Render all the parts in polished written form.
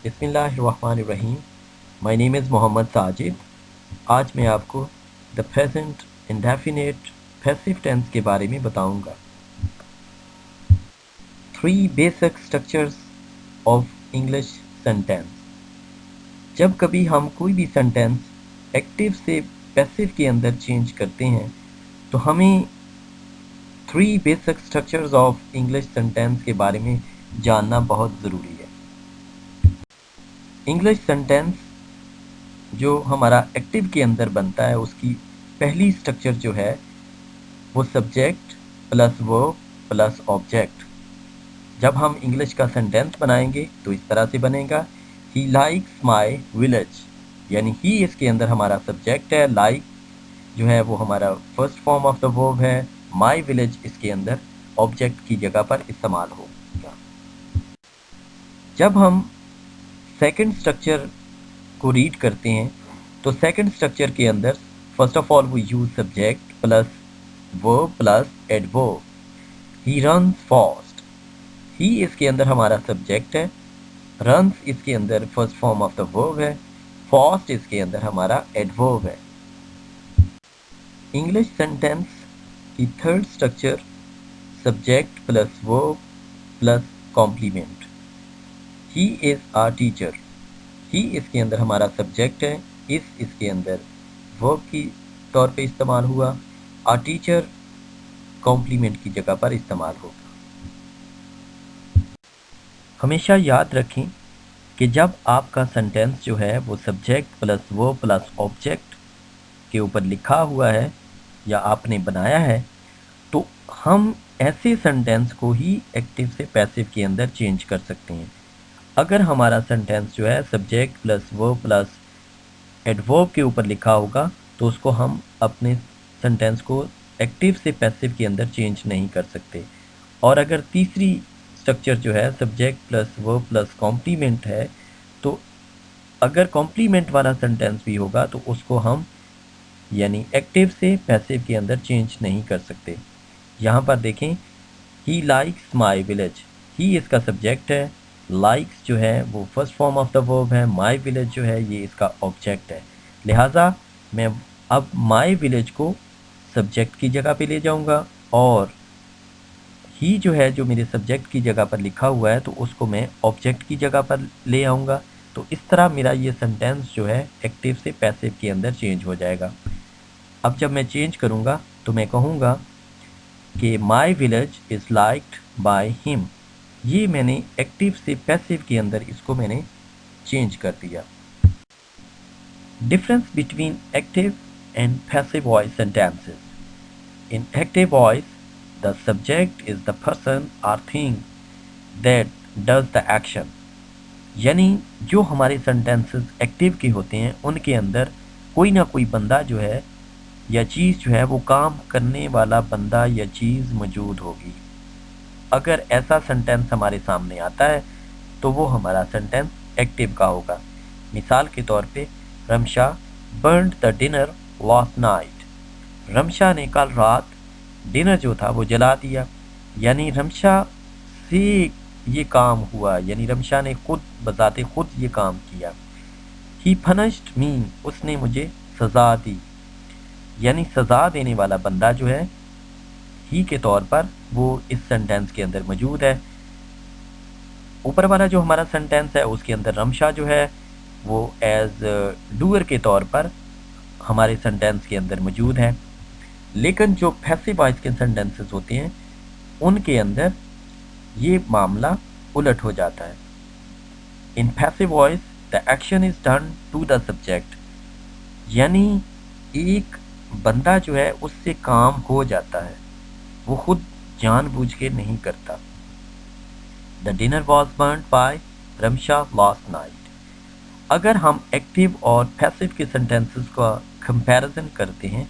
बिस्मिल्लाहिर्रहमानिर्रहीम। My name is Mohammad Sajid. आज मैं आपको the present indefinite passive tense के बारे में बताऊंगा। 3 basic structures of English sentence. जब कभी हम कोई भी सेंटेंस एक्टिव से पैसिव के अंदर चेंज करते हैं तो हमें 3 basic structures of English sentence के बारे में जानना बहुत ज़रूरी है। इंग्लिश सेंटेंस जो हमारा एक्टिव के अंदर बनता है उसकी पहली स्ट्रक्चर जो है वो subject plus verb plus object. जब हम इंग्लिश का सेंटेंस बनाएंगे तो इस तरह से बनेगा, ही लाइक्स माई विलेज, यानी ही इसके अंदर हमारा सब्जेक्ट है, लाइक जो है वो हमारा first form of the verb है, माई विलेज इसके अंदर ऑब्जेक्ट की जगह पर इस्तेमाल होगा। जब हम सेकंड स्ट्रक्चर को रीड करते हैं तो सेकंड स्ट्रक्चर के अंदर first of all we use subject plus verb plus adverb. He runs fast, he इसके अंदर हमारा सब्जेक्ट है, रन्स इसके अंदर first form of the verb है, फास्ट इसके अंदर हमारा एडवर्ब है। इंग्लिश सेंटेंस की third structure subject plus verb plus complement. He is our teacher, he इसके अंदर हमारा सब्जेक्ट है, इस इसके अंदर वर्ब की तौर पे इस्तेमाल हुआ, आवर टीचर कॉम्प्लीमेंट की जगह पर इस्तेमाल होगा। हमेशा याद रखें कि जब आपका सेंटेंस जो है वो subject plus verb plus object के ऊपर लिखा हुआ है या आपने बनाया है तो हम ऐसे सेंटेंस को ही एक्टिव से पैसिव के अंदर चेंज कर सकते हैं। अगर हमारा सेंटेंस जो है subject plus verb plus adverb के ऊपर लिखा होगा तो उसको हम अपने सेंटेंस को एक्टिव से पैसिव के अंदर चेंज नहीं कर सकते। और अगर तीसरी स्ट्रक्चर जो है subject plus verb plus complement है तो अगर कॉम्प्लीमेंट वाला सेंटेंस भी होगा तो उसको हम यानी एक्टिव से पैसिव के अंदर चेंज नहीं कर सकते। यहाँ पर देखें, ही लाइक्स माई विलेज, ही इसका सब्जेक्ट है, लाइक्स जो है वो first form of the verb है, माई विलेज जो है ये इसका ऑब्जेक्ट है। लिहाजा मैं अब माई विलेज को सब्जेक्ट की जगह पे ले जाऊंगा और ही जो है जो मेरे सब्जेक्ट की जगह पर लिखा हुआ है तो उसको मैं ऑब्जेक्ट की जगह पर ले आऊँगा। तो इस तरह मेरा ये सेंटेंस जो है एक्टिव से पैसिव के अंदर चेंज हो जाएगा। अब जब मैं चेंज करूँगा तो मैं कहूँगा कि my village is liked by him. ये मैंने एक्टिव से पैसिव के अंदर इसको मैंने चेंज कर दिया। Difference between active and passive voice sentences. In active voice the subject is the person or thing that does the action। यानी जो हमारे सेंटेंसेस एक्टिव के होते हैं उनके अंदर कोई ना कोई बंदा जो है या चीज़ जो है वो काम करने वाला बंदा या चीज़ मौजूद होगी। अगर ऐसा सेंटेंस हमारे सामने आता है तो वो हमारा सेंटेंस एक्टिव का होगा। मिसाल के तौर पे, Ramsha burned the dinner last night. Ramsha ने कल रात डिनर जो था वो जला दिया, यानी रमशा से ये काम हुआ, यानी रमशा ने खुद बजाते खुद ये काम किया। ही पनिश्ड मी, उसने मुझे सज़ा दी, यानी सज़ा देने वाला बंदा जो है ही के तौर पर वो इस सेंटेंस के अंदर मौजूद है। ऊपर वाला जो हमारा सेंटेंस है उसके अंदर रमशा जो है वो एज डूअर के तौर पर हमारे सेंटेंस के अंदर मौजूद है। लेकिन जो पैसिव वॉइस के सेंटेंसेस होते हैं उनके अंदर ये मामला उलट हो जाता है। In passive voice the action is done to the subject, यानी एक बंदा जो है उससे काम हो जाता है, वो खुद जानबूझ के नहीं करता। The dinner was burned by Ramsha last night. अगर हम एक्टिव और पैसिव के सेंटेंसेस का कंपैरिजन करते हैं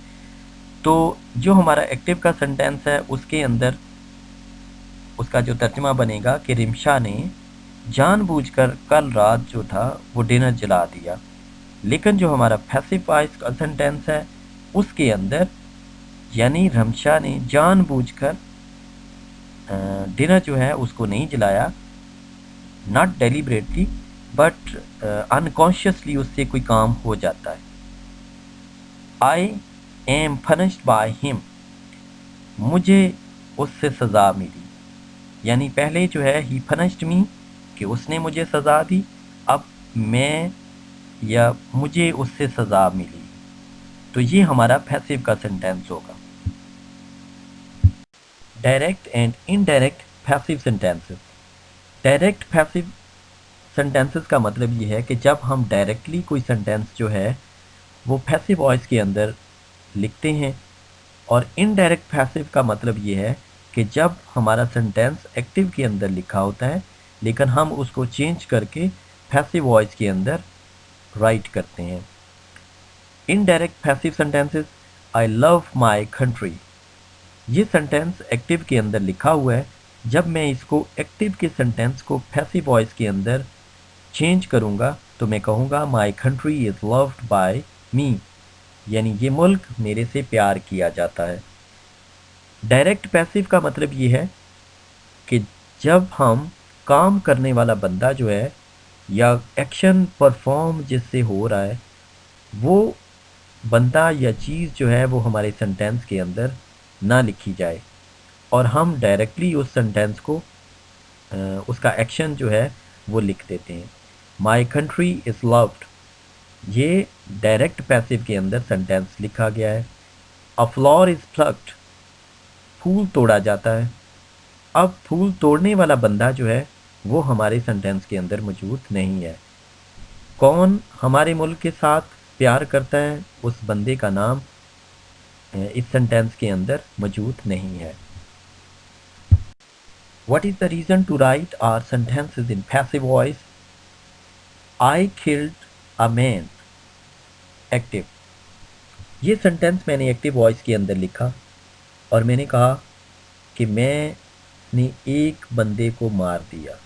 तो जो हमारा एक्टिव का सेंटेंस है उसके अंदर उसका जो तर्जुमा बनेगा कि रिमशा ने जानबूझकर कल रात जो था वो डिनर जला दिया। लेकिन जो हमारा पैसिव वॉइस का सेंटेंस है उसके अंदर यानी रमशा ने जानबूझकर डिनर जो है उसको नहीं जलाया, नॉट डेलिबरेटली, बट अनकॉन्शियसली उससे कोई काम हो जाता है। I am punished by him, मुझे उससे सज़ा मिली। यानी पहले जो है ही पनिश्ड मी, कि उसने मुझे सज़ा दी, अब मैं या मुझे उससे सज़ा मिली। तो ये हमारा पैसिव का सेंटेंस होगा। Direct and indirect passive sentences. Direct passive sentences का मतलब ये है कि जब हम डायरेक्टली कोई सेंटेंस जो है वो पैसिव वॉइस के अंदर लिखते हैं, और इनडायरेक्ट पैसिव का मतलब ये है कि जब हमारा सेंटेंस एक्टिव के अंदर लिखा होता है लेकिन हम उसको चेंज करके पैसिव वॉइस के अंदर राइट करते हैं। Indirect passive sentences, I love my country. ये सेंटेंस एक्टिव के अंदर लिखा हुआ है, जब मैं इसको एक्टिव के सेंटेंस को पैसिव वॉइस के अंदर चेंज करूँगा तो मैं कहूँगा my country is loved by me, यानी ये मुल्क मेरे से प्यार किया जाता है। डायरेक्ट पैसिव का मतलब ये है कि जब हम काम करने वाला बंदा जो है या एक्शन परफॉर्म जिससे हो रहा है वो बंदा या चीज़ जो है वो हमारे सेंटेंस के अंदर ना लिखी जाए और हम डायरेक्टली उस सेंटेंस को उसका एक्शन जो है वो लिख देते हैं। माई कंट्री इज़ लव्ड, ये डायरेक्ट पैसिव के अंदर सेंटेंस लिखा गया है। अ फ्लावर इज़ प्लक्ड, फूल तोड़ा जाता है। अब फूल तोड़ने वाला बंदा जो है वो हमारे सेंटेंस के अंदर मौजूद नहीं है। कौन हमारे मुल्क के साथ प्यार करता है उस बंदे का नाम इस सेंटेंस के अंदर मौजूद नहीं है। What is the reason to write our sentences in passive voice? I killed a man. Active. ये सेंटेंस मैंने एक्टिव वॉइस के अंदर लिखा और मैंने कहा कि मैंने एक बंदे को मार दिया।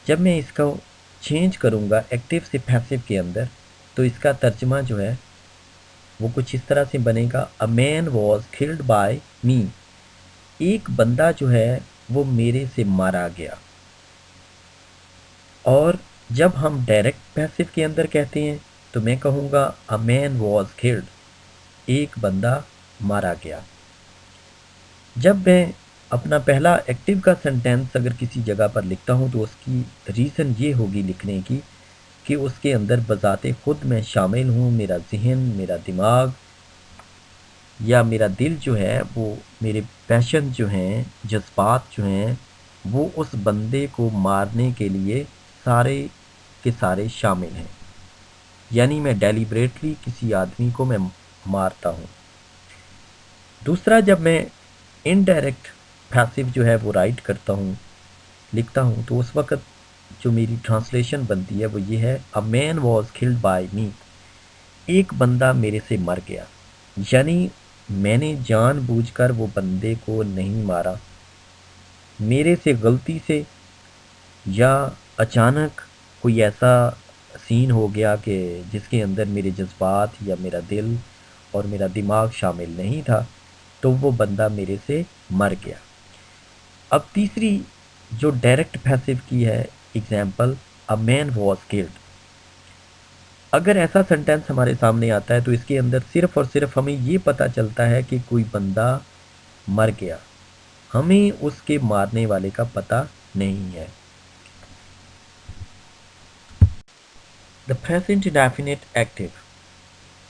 जब मैं इसका चेंज करूँगा एक्टिव से पैसिव के अंदर तो इसका तर्जमा जो है वो कुछ इस तरह से बनेगा, a man was killed by me, एक बंदा जो है वो मेरे से मारा गया। और जब हम डायरेक्ट पैसिव के अंदर कहते हैं तो मैं कहूँगा अ मैन वॉज किल्ड, एक बंदा मारा गया। जब मैं अपना पहला एक्टिव का सेंटेंस अगर किसी जगह पर लिखता हूँ तो उसकी रीज़न ये होगी लिखने की कि उसके अंदर बज़ाते खुद मैं शामिल हूँ, मेरा जहन, मेरा दिमाग या मेरा दिल जो है वो, मेरे पैशन जो हैं, जज्बात जो हैं वो उस बंदे को मारने के लिए सारे के सारे शामिल हैं। यानी मैं डेलिब्रेटली किसी आदमी को मैं मारता हूँ। दूसरा, जब मैं इनडायरेक्ट पैसिव जो है वो राइट करता हूँ, लिखता हूँ, तो उस वक़्त जो मेरी ट्रांसलेशन बनती है वो ये है, a man was killed by me, एक बंदा मेरे से मर गया। यानी मैंने जानबूझकर वो बंदे को नहीं मारा, मेरे से गलती से या अचानक कोई ऐसा सीन हो गया कि जिसके अंदर मेरे जज्बात या मेरा दिल और मेरा दिमाग शामिल नहीं था, तो वो बंदा मेरे से मर गया। अब तीसरी जो डायरेक्ट पैसिव की है example, a man was killed. अगर ऐसा सेंटेंस हमारे सामने आता है तो इसके अंदर सिर्फ और सिर्फ हमें ये पता चलता है कि कोई बंदा मर गया, हमें उसके मारने वाले का पता नहीं है। The present indefinite active,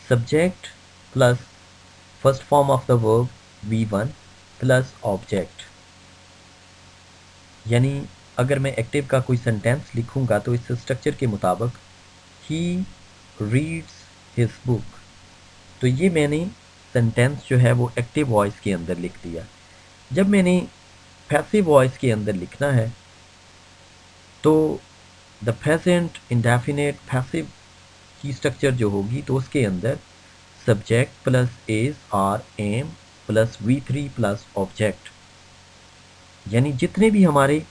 subject plus first form of the verb V1 plus object. यानी अगर मैं एक्टिव का कोई सेंटेंस लिखूंगा तो इस स्ट्रक्चर के मुताबिक ही रीड्स हिज बुक, तो ये मैंने सेंटेंस जो है वो एक्टिव वॉइस के अंदर लिख दिया। जब मैंने पैसिव वॉइस के अंदर लिखना है तो द प्रेजेंट इंडेफिनिट पैसिव की स्ट्रक्चर जो होगी तो उसके अंदर subject plus is are am plus V3 plus object. यानी जितने भी हमारे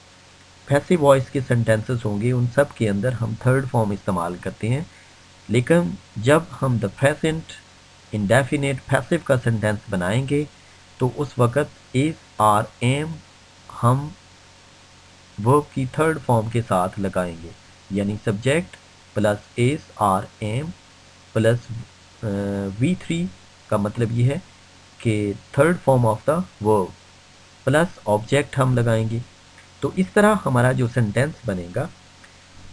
पैसिव वॉइस के सेंटेंसेस होंगे उन सब के अंदर हम थर्ड फॉर्म इस्तेमाल करते हैं, लेकिन जब हम द प्रेजेंट इंडेफिनिट पैसिव का सेंटेंस बनाएंगे तो उस वक़्त इज आर एम हम वर्ब की थर्ड फॉर्म के साथ लगाएंगे, यानी subject plus is are am plus V3 का मतलब ये है कि third form of the verb plus object हम लगाएंगे। तो इस तरह हमारा जो सेंटेंस बनेगा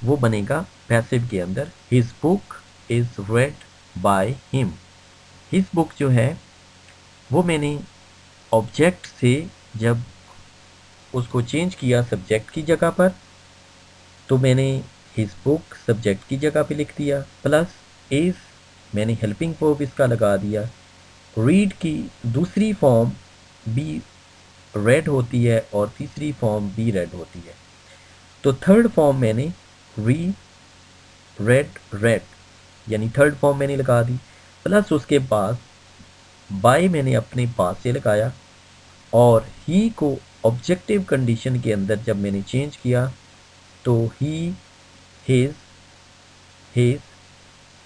वो बनेगा पैसिव के अंदर, his book is red by him. His book जो है वो मैंने ऑब्जेक्ट से जब उसको चेंज किया सब्जेक्ट की जगह पर, तो मैंने हिज बुक सब्जेक्ट की जगह पे लिख दिया, प्लस इज मैंने हेल्पिंग वर्ब इसका लगा दिया। रीड की दूसरी फॉर्म बी रेड होती है और तीसरी फॉर्म बी रेड होती है, तो थर्ड फॉर्म मैंने री रेड रेड यानी थर्ड फॉर्म मैंने लगा दी, प्लस उसके बाद बाय मैंने अपने पास से लगाया, और ही को ऑब्जेक्टिव कंडीशन के अंदर जब मैंने चेंज किया तो ही हिज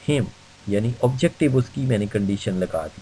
हिम यानी ऑब्जेक्टिव उसकी मैंने कंडीशन लगा दी।